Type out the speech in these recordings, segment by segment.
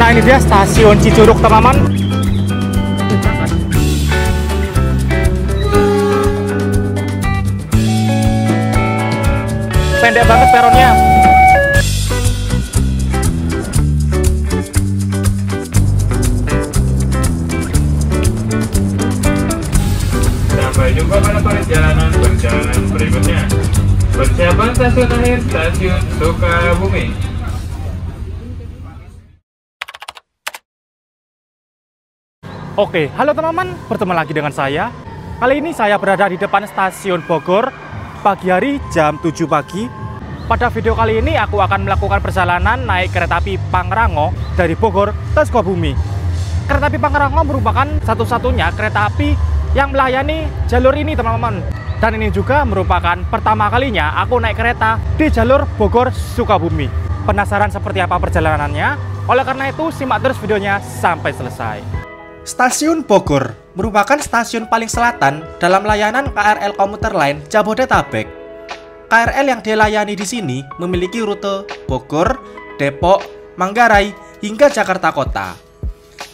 Nah ini dia stasiun Cicurug teman-teman. Pendek banget peronnya. Sampai jumpa pada perjalanan berikutnya. Persiapan stasiun akhir, stasiun Sukabumi. Oke, halo teman-teman, bertemu lagi dengan saya. Kali ini saya berada di depan stasiun Bogor, pagi hari jam 7 pagi. Pada video kali ini aku akan melakukan perjalanan naik kereta api Pangrango dari Bogor ke Sukabumi. Kereta api Pangrango merupakan satu-satunya kereta api yang melayani jalur ini teman-teman. Dan ini juga merupakan pertama kalinya aku naik kereta di jalur Bogor Sukabumi. Penasaran seperti apa perjalanannya? Oleh karena itu simak terus videonya sampai selesai. Stasiun Bogor merupakan stasiun paling selatan dalam layanan KRL komuter lain Jabodetabek. KRL yang dilayani di sini memiliki rute Bogor, Depok, Manggarai, hingga Jakarta Kota.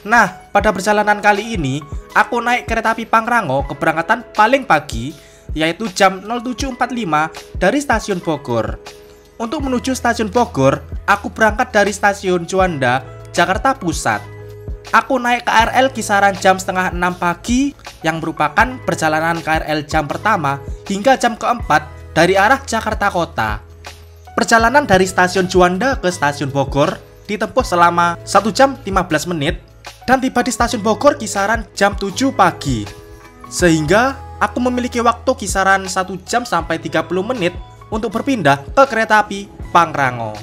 Nah, pada perjalanan kali ini, aku naik kereta api Pangrango keberangkatan paling pagi, yaitu jam 07.45 dari stasiun Bogor. Untuk menuju stasiun Bogor, aku berangkat dari stasiun Juanda, Jakarta Pusat. Aku naik KRL kisaran jam setengah 6 pagi, yang merupakan perjalanan KRL jam pertama hingga jam keempat dari arah Jakarta Kota. Perjalanan dari stasiun Juanda ke stasiun Bogor ditempuh selama 1 jam 15 menit dan tiba di stasiun Bogor kisaran jam 7 pagi. Sehingga aku memiliki waktu kisaran 1 jam sampai 30 menit untuk berpindah ke kereta api Pangrango.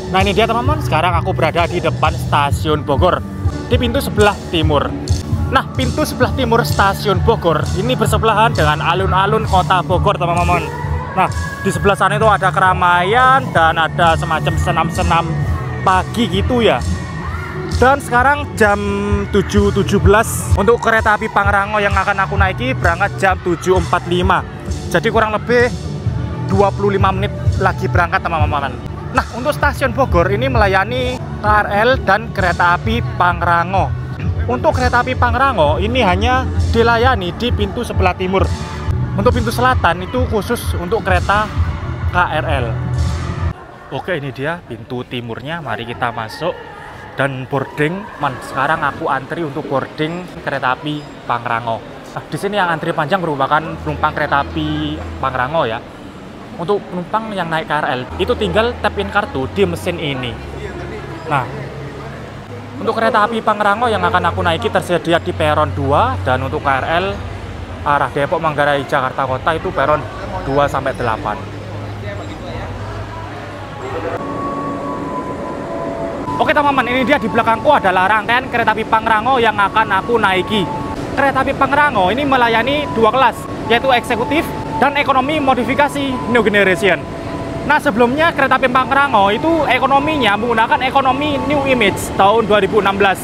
Nah ini dia teman-teman, sekarang aku berada di depan stasiun Bogor, di pintu sebelah timur. Nah, pintu sebelah timur stasiun Bogor ini bersebelahan dengan alun-alun kota Bogor teman-teman. Nah, di sebelah sana itu ada keramaian dan ada semacam senam-senam pagi gitu ya. Dan sekarang jam 7.17 untuk kereta api Pangrango yang akan aku naiki berangkat jam 7.45. Jadi kurang lebih 25 menit lagi berangkat teman-teman. Nah, untuk stasiun Bogor ini melayani KRL dan kereta api Pangrango. Untuk kereta api Pangrango ini hanya dilayani di pintu sebelah timur. Untuk pintu selatan itu khusus untuk kereta KRL. Oke, ini dia pintu timurnya. Mari kita masuk dan boarding. Sekarang aku antri untuk boarding kereta api Pangrango. Nah, di sini yang antri panjang merupakan penumpang kereta api Pangrango ya. Untuk penumpang yang naik KRL itu tinggal tap in kartu di mesin ini. Nah, untuk kereta api Pangrango yang akan aku naiki tersedia di peron 2, dan untuk KRL arah Depok, Manggarai, Jakarta Kota itu peron 2 sampai 8. Oke teman-teman, ini dia di belakangku adalah rangkaian kereta api Pangrango yang akan aku naiki. Kereta api Pangrango ini melayani 2 kelas, yaitu eksekutif dan ekonomi modifikasi New Generation. Nah, sebelumnya kereta api Pangrango itu ekonominya menggunakan ekonomi New Image tahun 2016.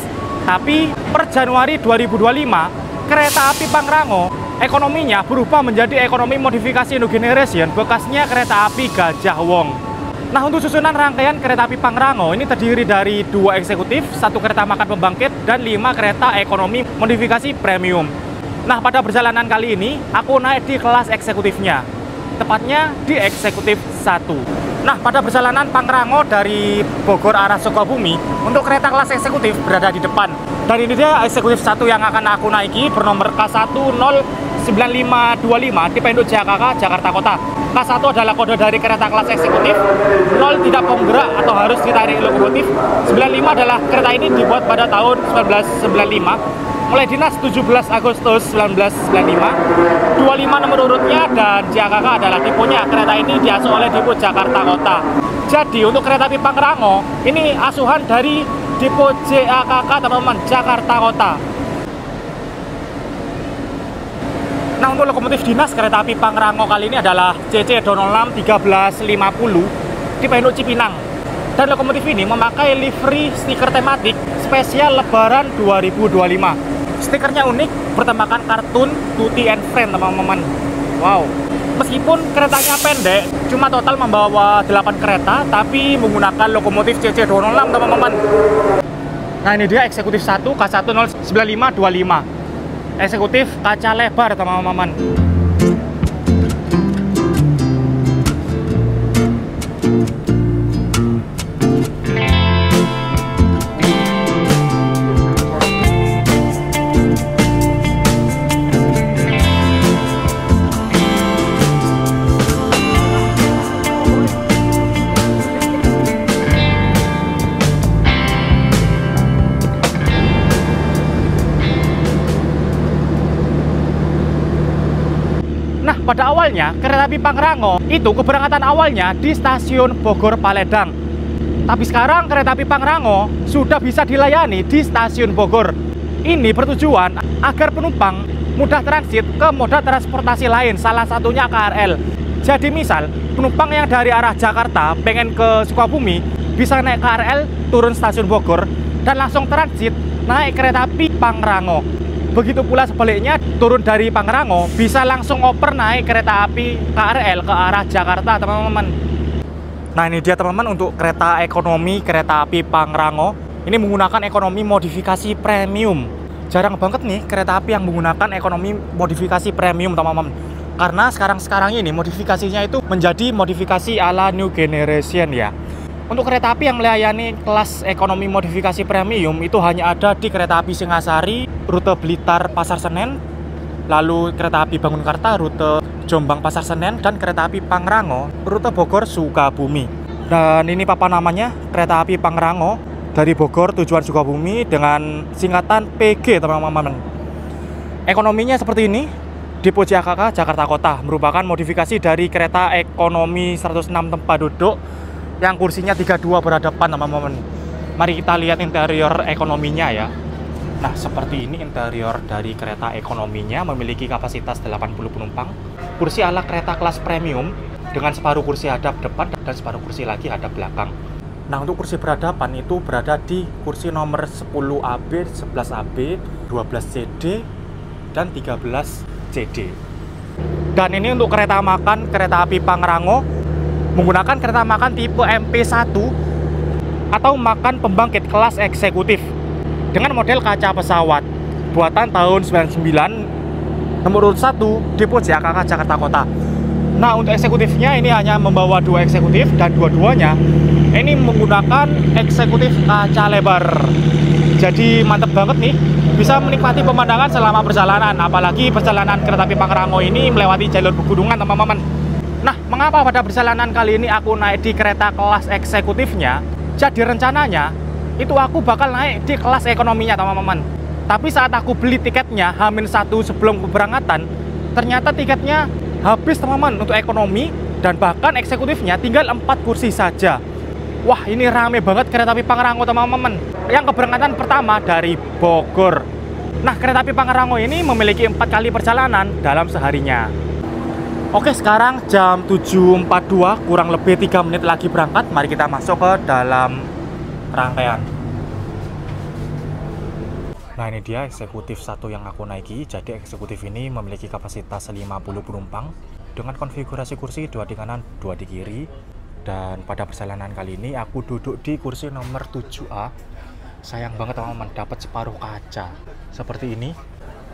Tapi per Januari 2025, kereta api Pangrango ekonominya berubah menjadi ekonomi modifikasi New Generation, bekasnya kereta api Gajah Wong. Nah, untuk susunan rangkaian kereta api Pangrango ini terdiri dari 2 eksekutif, 1 kereta makan pembangkit, dan 5 kereta ekonomi modifikasi premium. Nah, pada perjalanan kali ini, aku naik di kelas eksekutifnya. Tepatnya di eksekutif 1. Nah, pada perjalanan Pangrango dari Bogor arah Sukabumi, untuk kereta kelas eksekutif berada di depan. Dan ini dia eksekutif 1 yang akan aku naiki bernomor K109525 di Penduk JKK, Jakarta Kota. K1 adalah kode dari kereta kelas eksekutif, 0 tidak penggerak atau harus ditarik lokomotif. 95 adalah kereta ini dibuat pada tahun 1995. Mulai dinas 17 Agustus 1995, 25 nomor urutnya, dan JKK adalah tipenya. Kereta ini diasuh oleh Depo Jakarta Kota. Jadi untuk kereta api Pangrango ini asuhan dari Depo JKK teman-teman, Jakarta Kota. Nah, untuk lokomotif dinas kereta api Pangrango kali ini adalah CC 206 1350 di Penduk Cipinang. Dan lokomotif ini memakai livery stiker tematik spesial Lebaran 2025. Stikernya unik, bertemakan kartun Tutti and Friends teman-teman. Wow. Meskipun keretanya pendek, cuma total membawa 8 kereta, tapi menggunakan lokomotif CC206 teman-teman. Nah ini dia eksekutif 1 K109525, eksekutif kaca lebar teman-teman. Nah, pada awalnya kereta api Pangrango itu keberangkatan awalnya di stasiun Bogor Paledang. Tapi sekarang kereta api Pangrango sudah bisa dilayani di stasiun Bogor. Ini bertujuan agar penumpang mudah transit ke moda transportasi lain, salah satunya KRL. Jadi misal penumpang yang dari arah Jakarta pengen ke Sukabumi bisa naik KRL, turun stasiun Bogor dan langsung transit naik kereta api Pangrango. Begitu pula sebaliknya, turun dari Pangrango bisa langsung oper naik kereta api KRL ke arah Jakarta teman-teman. Nah ini dia teman-teman untuk kereta ekonomi kereta api Pangrango. Ini menggunakan ekonomi modifikasi premium. Jarang banget nih kereta api yang menggunakan ekonomi modifikasi premium teman-teman. Karena sekarang ini modifikasinya itu menjadi modifikasi ala new generation ya. Untuk kereta api yang melayani kelas ekonomi modifikasi premium itu hanya ada di kereta api Singasari, rute Blitar Pasar Senen, lalu kereta api Bangunkarta, rute Jombang Pasar Senen, dan kereta api Pangrango, rute Bogor Sukabumi. Dan ini papan namanya, kereta api Pangrango dari Bogor tujuan Sukabumi dengan singkatan PG teman-teman. Ekonominya seperti ini, Depo JAKK Jakarta Kota, merupakan modifikasi dari kereta ekonomi 106 tempat duduk yang kursinya 32 berhadapan teman-teman. Mari kita lihat interior ekonominya ya. Nah seperti ini interior dari kereta ekonominya, memiliki kapasitas 80 penumpang, kursi ala kereta kelas premium dengan separuh kursi hadap depan dan separuh kursi lagi hadap belakang. Nah untuk kursi berhadapan itu berada di kursi nomor 10AB, 11AB, 12CD, dan 13CD. Dan ini untuk kereta makan kereta api Pangrango menggunakan kereta makan tipe MP1 atau makan pembangkit kelas eksekutif dengan model kaca pesawat buatan tahun 99, nomor urut 1 Depo JAKK Jakarta Kota. Nah untuk eksekutifnya ini hanya membawa 2 eksekutif dan dua-duanya ini menggunakan eksekutif kaca lebar. Jadi mantep banget nih, bisa menikmati pemandangan selama perjalanan, apalagi perjalanan kereta api Pangrango ini melewati jalur pegunungan teman-teman. Nah, mengapa pada perjalanan kali ini aku naik di kereta kelas eksekutifnya? Jadi rencananya, itu aku bakal naik di kelas ekonominya teman-teman. Tapi saat aku beli tiketnya, H-1 sebelum keberangkatan, ternyata tiketnya habis teman-teman untuk ekonomi, dan bahkan eksekutifnya tinggal 4 kursi saja. Wah, ini rame banget kereta api Pangrango teman-teman. Yang keberangkatan pertama dari Bogor. Nah, kereta api Pangrango ini memiliki 4 kali perjalanan dalam seharinya. Oke, sekarang jam 7.42, kurang lebih 3 menit lagi berangkat. Mari kita masuk ke dalam rangkaian. Nah ini dia eksekutif 1 yang aku naiki. Jadi eksekutif ini memiliki kapasitas 50 penumpang dengan konfigurasi kursi 2 di kanan, 2 di kiri. Dan pada perjalanan kali ini aku duduk di kursi nomor 7A. Sayang banget teman-teman, dapat separuh kaca seperti ini.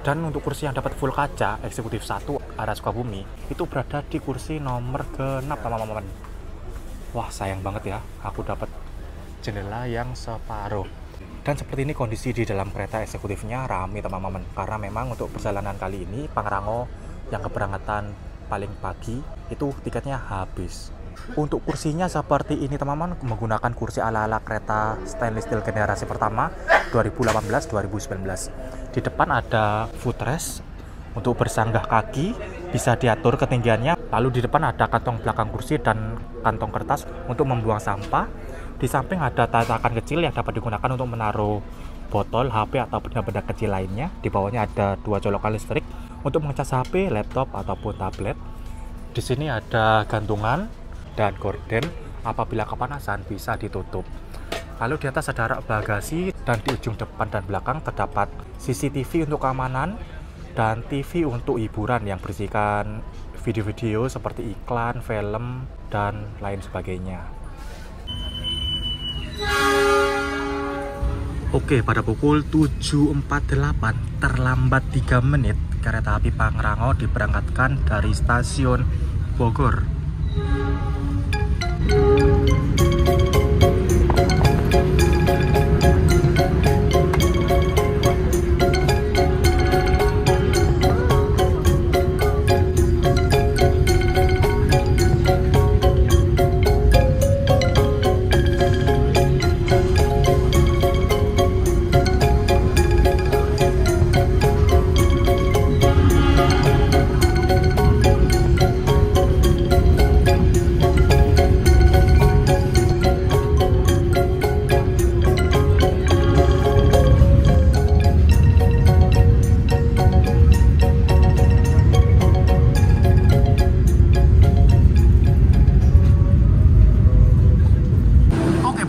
Dan untuk kursi yang dapat full kaca, eksekutif 1 arah Sukabumi, itu berada di kursi nomor ke-6 teman-teman. Wah sayang banget ya, aku dapat jendela yang separuh. Dan seperti ini kondisi di dalam kereta eksekutifnya, rame teman-teman. Karena memang untuk perjalanan kali ini, Pangrango yang keberangkatan paling pagi, itu tiketnya habis. Untuk kursinya seperti ini teman-teman, menggunakan kursi ala-ala kereta stainless steel generasi pertama 2018-2019. Di depan ada footrest untuk bersanggah kaki, bisa diatur ketinggiannya. Lalu di depan ada kantong belakang kursi dan kantong kertas untuk membuang sampah. Di samping ada tatakan kecil yang dapat digunakan untuk menaruh botol, HP, atau benda-benda kecil lainnya. Di bawahnya ada 2 colokan listrik untuk mengecas HP, laptop, ataupun tablet. Di sini ada gantungan dan gorden, apabila kepanasan bisa ditutup. Lalu di atas ada rak bagasi, dan di ujung depan dan belakang terdapat CCTV untuk keamanan, dan TV untuk hiburan yang berisikan video-video seperti iklan, film, dan lain sebagainya. Oke, pada pukul 7.48 terlambat 3 menit kereta api Pangrango diberangkatkan dari stasiun Bogor.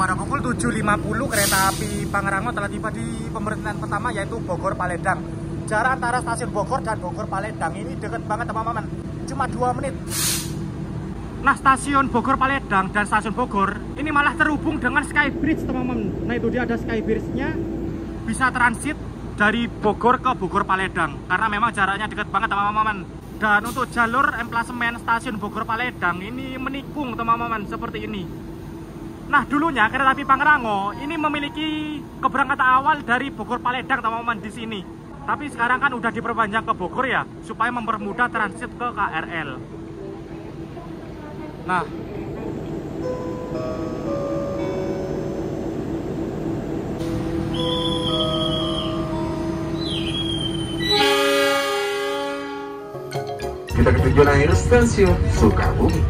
Pada pukul 7.50 kereta api Pangrango telah tiba di pemberhentian pertama, yaitu Bogor Paledang. Jarak antara stasiun Bogor dan Bogor Paledang ini dekat banget teman-teman, cuma 2 menit. Nah, stasiun Bogor Paledang dan stasiun Bogor ini malah terhubung dengan Skybridge teman-teman. Nah, itu dia ada Skybridge-nya, bisa transit dari Bogor ke Bogor Paledang karena memang jaraknya dekat banget teman-teman. Dan untuk jalur emplasemen stasiun Bogor Paledang ini menikung teman-teman seperti ini. Nah, dulunya kereta api Pangrango ini memiliki keberangkatan awal dari Bogor Paledang teman-teman di sini. Tapi sekarang kan udah diperpanjang ke Bogor ya, supaya mempermudah transit ke KRL. Nah, kita ke tujuan akhir stasiun Sukabumi.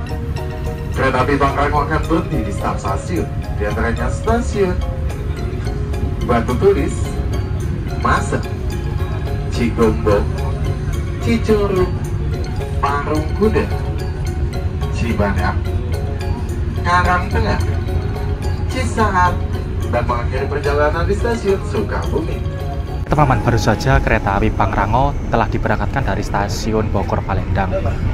Kereta api Pangrango akan berhenti di stasiun, di antaranya stasiun Batu Tulis, Masem, Cigombong, Cicurug, Parung Kuda, Cibadak, Karangtengah, Cisaat, dan mengakhiri perjalanan di stasiun Sukabumi. teman-teman, baru saja kereta api Pangrango telah diberangkatkan dari stasiun Bogor Paledang.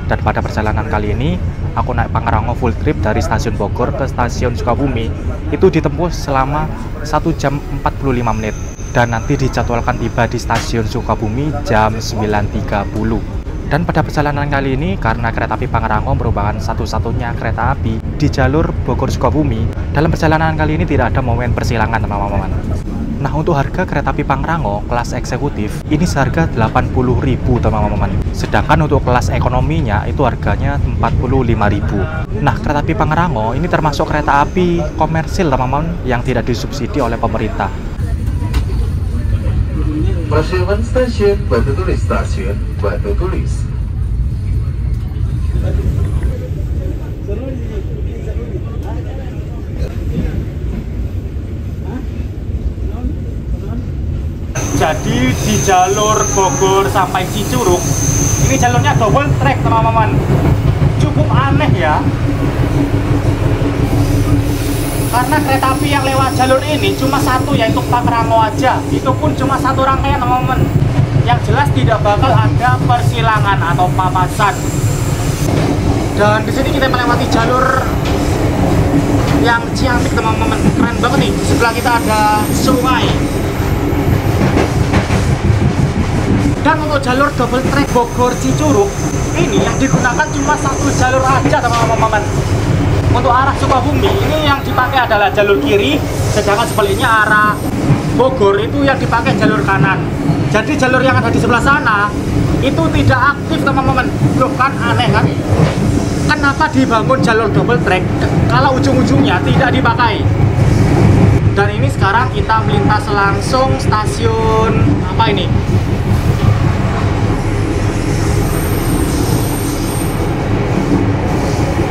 Dan pada perjalanan kali ini, aku naik Pangrango full trip dari stasiun Bogor ke stasiun Sukabumi. Itu ditempuh selama 1 jam 45 menit. Dan nanti dijadwalkan tiba di stasiun Sukabumi jam 9.30. Dan pada perjalanan kali ini, karena kereta api Pangrango merupakan satu-satunya kereta api di jalur Bogor Sukabumi, dalam perjalanan kali ini tidak ada momen persilangan teman-teman. Nah, untuk harga kereta api Pangrango kelas eksekutif ini seharga 80.000 teman-teman. Sedangkan untuk kelas ekonominya itu harganya 45.000. Nah, kereta api Pangrango ini termasuk kereta api komersil teman-teman yang tidak disubsidi oleh pemerintah. Pasuruan stasiun Batu Tulis, stasiun Batu Tulis. Jadi di jalur Bogor sampai Cicurug ini jalurnya double track teman-teman. Cukup aneh ya, karena kereta api yang lewat jalur ini cuma satu, yaitu Pangrango aja. Itu pun cuma satu rangkaian teman-teman. Yang jelas tidak bakal ada persilangan atau papasan. Dan di sini kita melewati jalur yang cantik teman-teman, keren banget nih. Di sebelah kita ada sungai. Dan untuk jalur double track Bogor Cicurug ini yang digunakan cuma satu jalur aja teman-teman. Untuk arah Sukabumi ini yang dipakai adalah jalur kiri, sedangkan sebaliknya arah Bogor itu yang dipakai jalur kanan. Jadi jalur yang ada di sebelah sana itu tidak aktif teman-teman. Loh, kan aneh kan? Kenapa dibangun jalur double track kalau ujung-ujungnya tidak dipakai? Dan ini sekarang kita melintas langsung stasiun apa ini?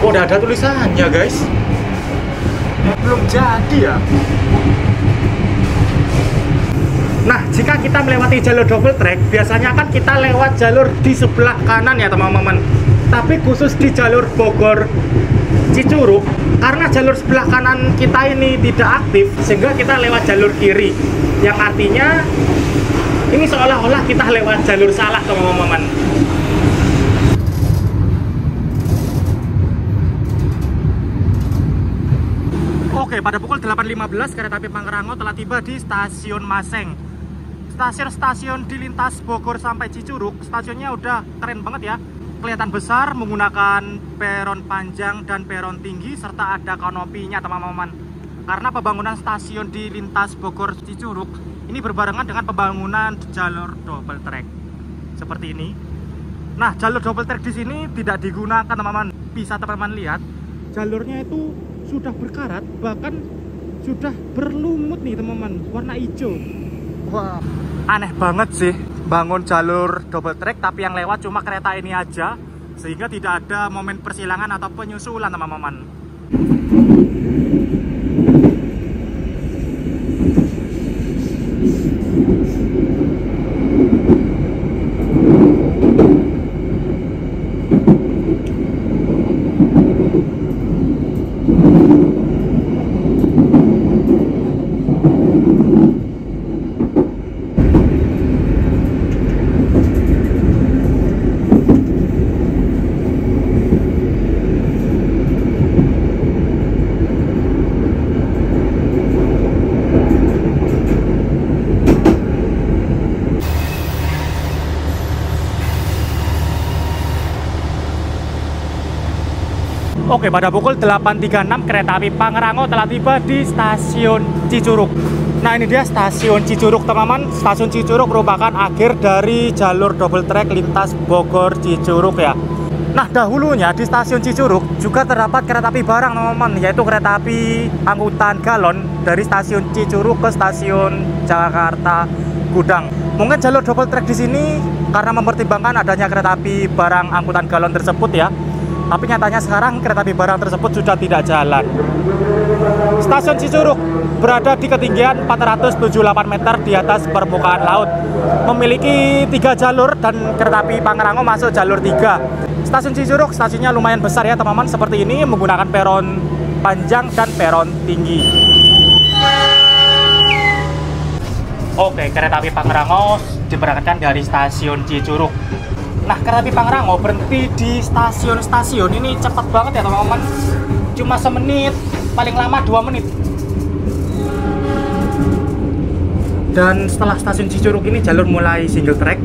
Oh, udah ada tulisannya guys. Belum jadi ya. Nah, jika kita melewati jalur double track, biasanya kan kita lewat jalur di sebelah kanan ya teman-teman. Tapi khusus di jalur Bogor Cicurug, karena jalur sebelah kanan kita ini tidak aktif, sehingga kita lewat jalur kiri. Yang artinya Ini seolah-olah kita lewat jalur salah, teman-teman. Oke, pada pukul 8.15 kereta api Pangrango telah tiba di stasiun Maseng. Stasiun di lintas Bogor sampai Cicurug, stasiunnya udah keren banget ya. Kelihatan besar, menggunakan peron panjang dan peron tinggi, serta ada kanopinya, teman-teman. Karena pembangunan stasiun di lintas Bogor Cicurug ini berbarengan dengan pembangunan jalur double track seperti ini. Nah, jalur double track di sini tidak digunakan, teman-teman. Bisa teman-teman lihat, jalurnya itu sudah berkarat, bahkan sudah berlumut nih, teman-teman, warna hijau. Wah, aneh banget sih bangun jalur double track tapi yang lewat cuma kereta ini aja, sehingga tidak ada momen persilangan atau penyusulan, teman-teman. Oke, pada pukul 8.36 kereta api Pangrango telah tiba di stasiun Cicurug. Nah, ini dia stasiun Cicurug, teman-teman. Stasiun Cicurug merupakan akhir dari jalur double track lintas Bogor Cicurug ya. Nah, dahulunya di stasiun Cicurug juga terdapat kereta api barang, teman-teman, yaitu kereta api angkutan galon dari stasiun Cicurug ke stasiun Jakarta Gudang. Mungkin jalur double track di sini karena mempertimbangkan adanya kereta api barang angkutan galon tersebut ya. Tapi nyatanya sekarang kereta api barang tersebut sudah tidak jalan. Stasiun Cicurug berada di ketinggian 478 meter di atas permukaan laut. Memiliki 3 jalur dan kereta api Pangrango masuk jalur 3. Stasiun Cicurug stasiunnya lumayan besar ya, teman-teman, seperti ini, menggunakan peron panjang dan peron tinggi. Oke, kereta api Pangrango diberangkatkan dari stasiun Cicurug. Nah, kereta api Pangrango berhenti di stasiun-stasiun ini cepat banget ya, teman-teman. Cuma semenit, paling lama 2 menit. Dan setelah stasiun Cicurug ini jalur mulai single track.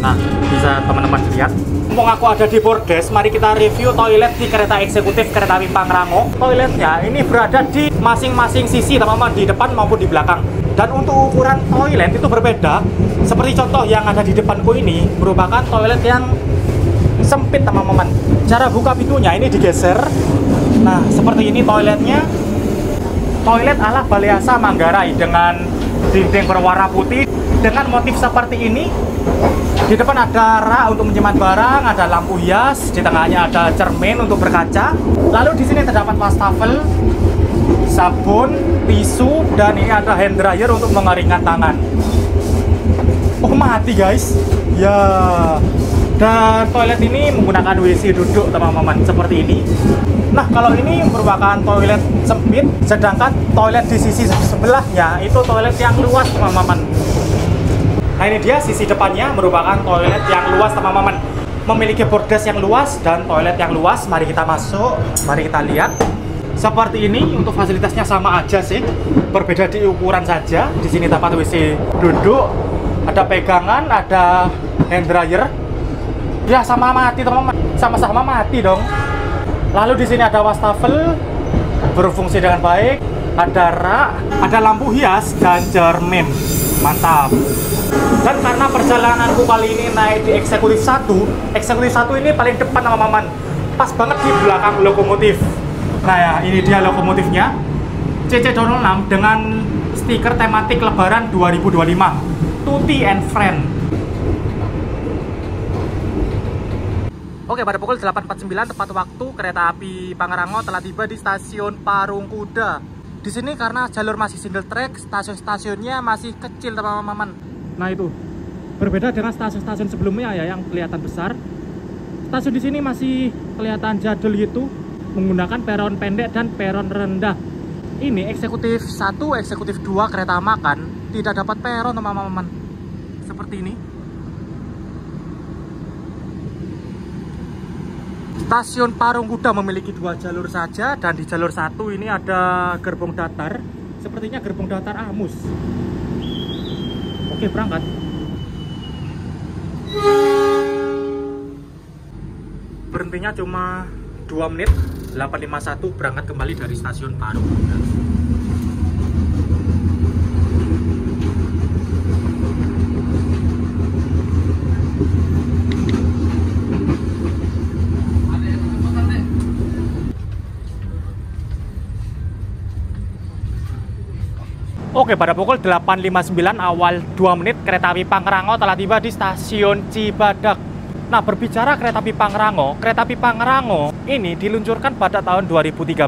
Nah, bisa teman-teman lihat. Mumpung aku ada di bordes, mari kita review toilet di kereta eksekutif kereta api Pangrango. Toiletnya ini berada di masing-masing sisi, teman-teman, di depan maupun di belakang. Dan untuk ukuran toilet itu berbeda. Seperti contoh yang ada di depanku ini merupakan toilet yang sempit, teman-teman. Cara buka pintunya ini digeser. Nah, seperti ini toiletnya. Toilet ala Baleasa Manggarai dengan dinding berwarna putih dengan motif seperti ini. Di depan ada rak untuk menyimpan barang, ada lampu hias, di tengahnya ada cermin untuk berkaca. Lalu di sini terdapat wastafel, sabun, tisu, dan ini ada hand dryer untuk mengeringkan tangan. Oh, mati guys ya. Dan toilet ini menggunakan WC duduk, teman-teman, seperti ini. Nah, kalau ini merupakan toilet sempit, sedangkan toilet di sisi sebelahnya itu toilet yang luas, teman-teman. Nah, ini dia sisi depannya merupakan toilet yang luas, teman-teman. Memiliki bordes yang luas dan toilet yang luas. Mari kita masuk, mari kita lihat. Seperti ini, untuk fasilitasnya sama aja sih, berbeda di ukuran saja. Di sini dapat WC duduk, ada pegangan, ada hand dryer. Ya, sama mati, teman-teman. Sama-sama mati dong. Lalu di sini ada wastafel, berfungsi dengan baik, ada rak, ada lampu hias dan cermin. Mantap. Dan karena perjalananku kali ini naik di eksekutif 1 ini paling depan, teman-teman. Pas banget di belakang lokomotif. Nah ya, ini dia lokomotifnya CC206 dengan stiker tematik Lebaran 2025 Tuti and Friend. Oke, pada pukul 8.49 tepat waktu kereta api Pangrango telah tiba di stasiun Parungkuda. Di sini karena jalur masih single track, stasiun-stasiunnya masih kecil, teman-teman. Nah, itu berbeda dengan stasiun-stasiun sebelumnya ya yang kelihatan besar. Stasiun di sini masih kelihatan jadul gitu, menggunakan peron pendek dan peron rendah. Ini eksekutif 1, eksekutif 2 kereta makan tidak dapat peron, teman-teman. seperti ini. Stasiun Parung Kuda memiliki 2 jalur saja, dan di jalur 1 ini ada gerbong datar. Sepertinya gerbong datar Amus. Oke, berangkat. Berhentinya cuma 2 menit. 8.51 berangkat kembali dari stasiun Parung Kuda. Oke, pada pukul 8.59 awal 2 menit kereta api Pangrango telah tiba di stasiun Cibadak. Nah, berbicara kereta api Pangrango ini diluncurkan pada tahun 2013,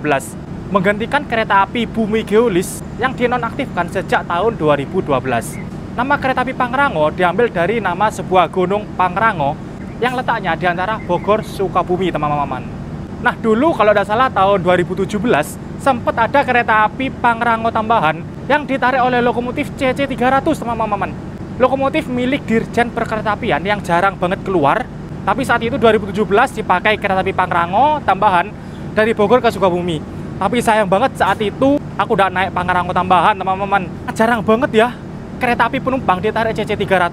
menggantikan kereta api Bumi Geolis yang dinonaktifkan sejak tahun 2012. Nama kereta api Pangrango diambil dari nama sebuah gunung Pangrango yang letaknya di antara Bogor, Sukabumi, teman-teman. Nah, dulu kalau tidak salah tahun 2017 sempat ada kereta api Pangrango tambahan yang ditarik oleh lokomotif CC300, teman-teman. Lokomotif milik Dirjen Perkeretaapian yang jarang banget keluar, tapi saat itu 2017 dipakai kereta api Pangrango tambahan dari Bogor ke Sukabumi. Tapi sayang banget saat itu aku udah naik Pangrango tambahan, teman-teman. Jarang banget ya kereta api penumpang ditarik CC300.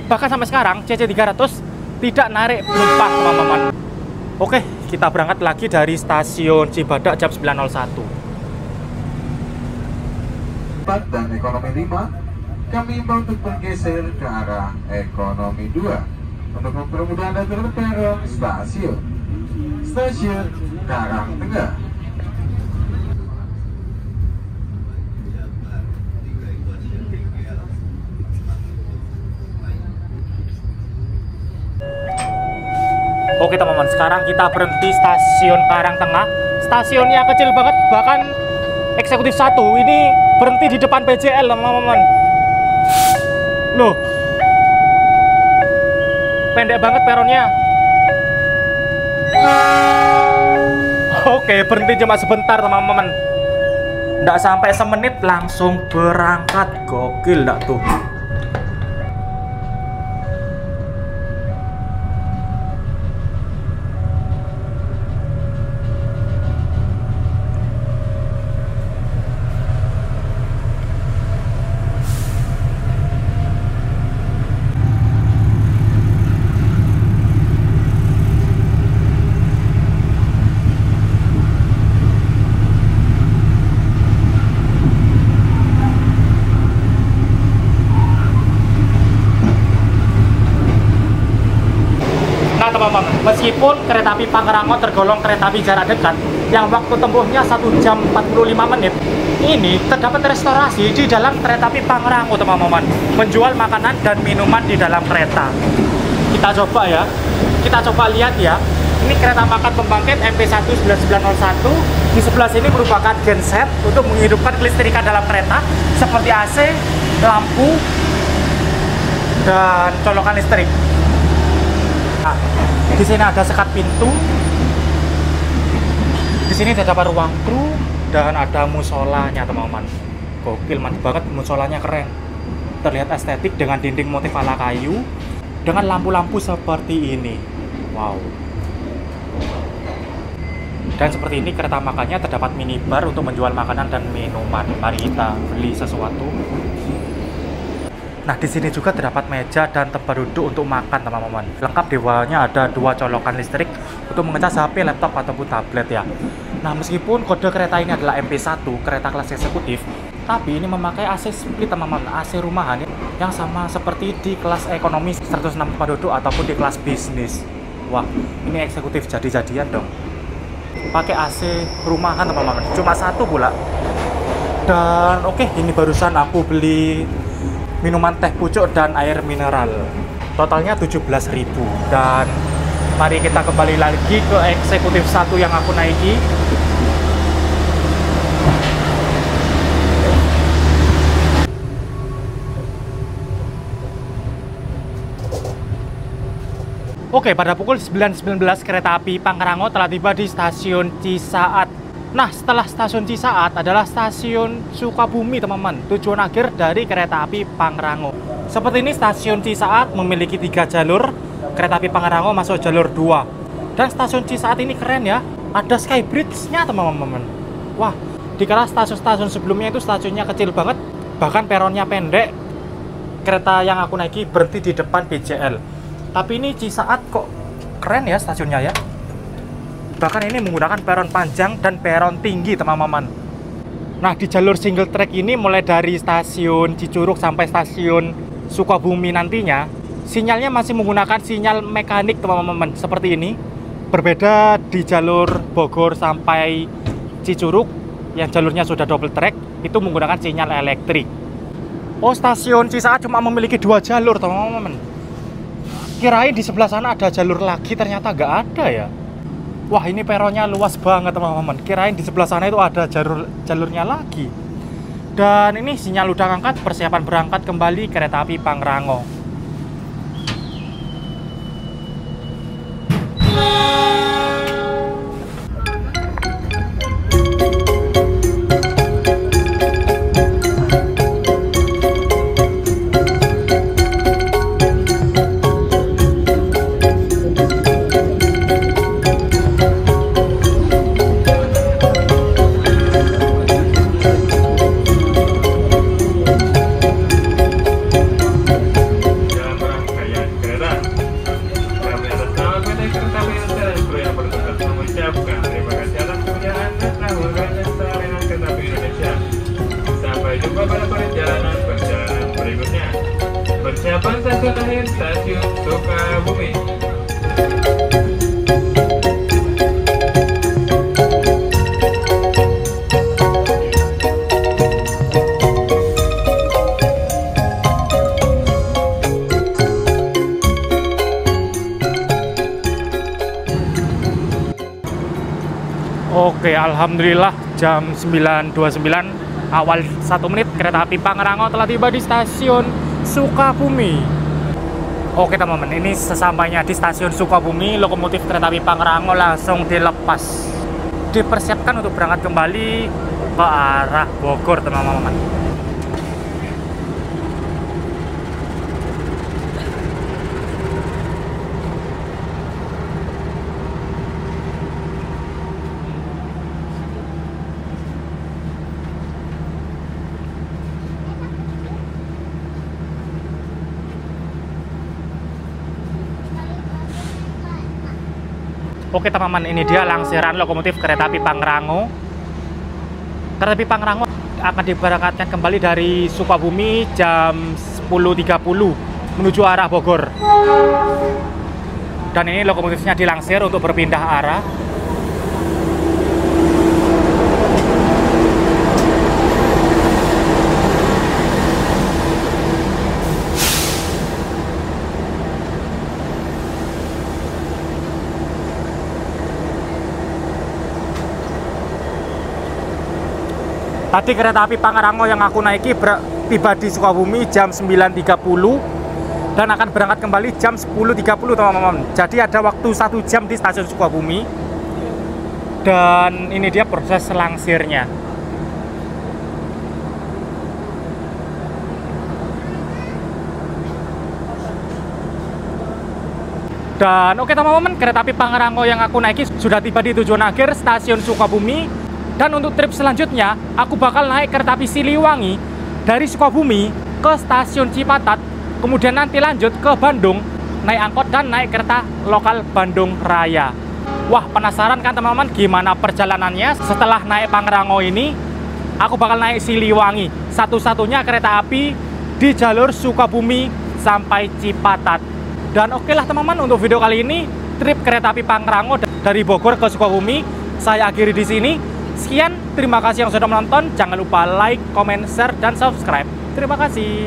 Bahkan sampai sekarang CC300 tidak narik penumpang, teman-teman. Oke, kita berangkat lagi dari stasiun Cibadak jam 9.01. Dan ekonomi 5, kami imbau untuk bergeser ke arah ekonomi 2 untuk mempermudah Anda turun peron stasiun Karangtengah. Oke, teman-teman, sekarang kita berhenti stasiun Karangtengah. Stasiunnya kecil banget, bahkan eksekutif 1 ini berhenti di depan PJL, teman-teman. Loh, pendek banget peronnya. Oke, berhenti cuma sebentar, teman-teman. Nggak sampai semenit langsung berangkat. Gokil nggak tuh? Meskipun kereta api Pangrango tergolong kereta api jarak dekat yang waktu tempuhnya 1 jam 45 menit, ini terdapat restorasi di dalam kereta api Pangrango, teman-teman, menjual makanan dan minuman di dalam kereta. Kita coba ya, kita coba lihat ya. Ini kereta makan pembangkit MP1 9901. Di sebelah sini merupakan genset untuk menghidupkan kelistrikan dalam kereta seperti AC, lampu, dan colokan listrik. Nah, di sini ada sekat pintu. Di sini terdapat ruang kru dan ada musolanya, teman-teman. Gokil, mantap banget, musolanya keren. Terlihat estetik dengan dinding motif ala kayu dengan lampu-lampu seperti ini. Wow. Dan seperti ini kereta makannya terdapat minibar untuk menjual makanan dan minuman. Mari kita beli sesuatu. Nah, di sini juga terdapat meja dan tempat duduk untuk makan, teman-teman. Lengkap di bawahnya ada 2 colokan listrik untuk mengecas HP, laptop, ataupun tablet ya. Nah, meskipun kode kereta ini adalah MP1, kereta kelas eksekutif, tapi ini memakai AC split, teman-teman, AC rumahan yang sama seperti di kelas ekonomi 106 tempat duduk ataupun di kelas bisnis. Wah, ini eksekutif jadi-jadian dong. Pakai AC rumahan, teman-teman, cuma 1 pula. Dan oke, ini barusan aku beli minuman teh pucuk dan air mineral, totalnya 17.000. Dan mari kita kembali lagi ke eksekutif 1 yang aku naiki. Oke, pada pukul 9.19 kereta api Pangrango telah tiba di stasiun Cisaat. Nah, setelah stasiun Cisaat adalah stasiun Sukabumi, teman-teman. Tujuan akhir dari kereta api Pangrango. Seperti ini stasiun Cisaat memiliki 3 jalur, kereta api Pangrango masuk jalur 2. Dan stasiun Cisaat ini keren ya, ada skybridge-nya teman-teman. Wah, dikala stasiun-stasiun sebelumnya itu stasiunnya kecil banget, bahkan peronnya pendek. Kereta yang aku naiki berhenti di depan BJL. Tapi ini Cisaat kok keren ya stasiunnya ya. Bahkan ini menggunakan peron panjang dan peron tinggi teman-teman. Nah, di jalur single track ini mulai dari stasiun Cicurug sampai stasiun Sukabumi nantinya, sinyalnya masih menggunakan sinyal mekanik teman-teman, seperti ini. Berbeda di jalur Bogor sampai Cicurug yang jalurnya sudah double track, itu menggunakan sinyal elektrik. Oh, stasiun Cisaat cuma memiliki 2 jalur teman-teman. Kirain di sebelah sana ada jalur lagi, ternyata nggak ada ya. Wah, ini peronnya luas banget teman-teman. Kirain di sebelah sana itu ada jalurnya lagi. Dan ini sinyal udah ngangkat, persiapan berangkat kembali kereta api Pangrango. Persiapan stasiun akhir stasiun Sukabumi. Oke, alhamdulillah jam 9.29 awal 1 menit kereta api Pangrango telah tiba di stasiun Sukabumi. Oke teman-teman, ini sesampainya di stasiun Sukabumi, lokomotif kereta api Pangrango langsung dilepas, dipersiapkan untuk berangkat kembali ke arah Bogor teman-teman. Oke teman-teman, ini dia langsiran lokomotif kereta api Pangrango. Kereta api Pangrango akan diberangkatkan kembali dari Sukabumi jam 10.30 menuju arah Bogor. Dan ini lokomotifnya dilangsir untuk berpindah arah. Tadi kereta api Pangrango yang aku naiki tiba di Sukabumi jam 9.30 dan akan berangkat kembali jam 10.30 teman-teman. Jadi ada waktu 1 jam di stasiun Sukabumi. Dan ini dia proses langsirnya. Dan oke teman-teman, kereta api Pangrango yang aku naiki sudah tiba di tujuan akhir stasiun Sukabumi. Dan untuk trip selanjutnya, aku bakal naik kereta api Siliwangi dari Sukabumi ke stasiun Cipatat, kemudian nanti lanjut ke Bandung, naik angkot dan naik kereta lokal Bandung Raya. Wah, penasaran kan teman-teman gimana perjalanannya setelah naik Pangrango ini? Aku bakal naik Siliwangi, satu-satunya kereta api di jalur Sukabumi sampai Cipatat. Dan oke lah teman-teman, untuk video kali ini trip kereta api Pangrango dari Bogor ke Sukabumi saya akhiri di sini. Sekian, terima kasih yang sudah menonton. Jangan lupa like, comment, share, dan subscribe. Terima kasih.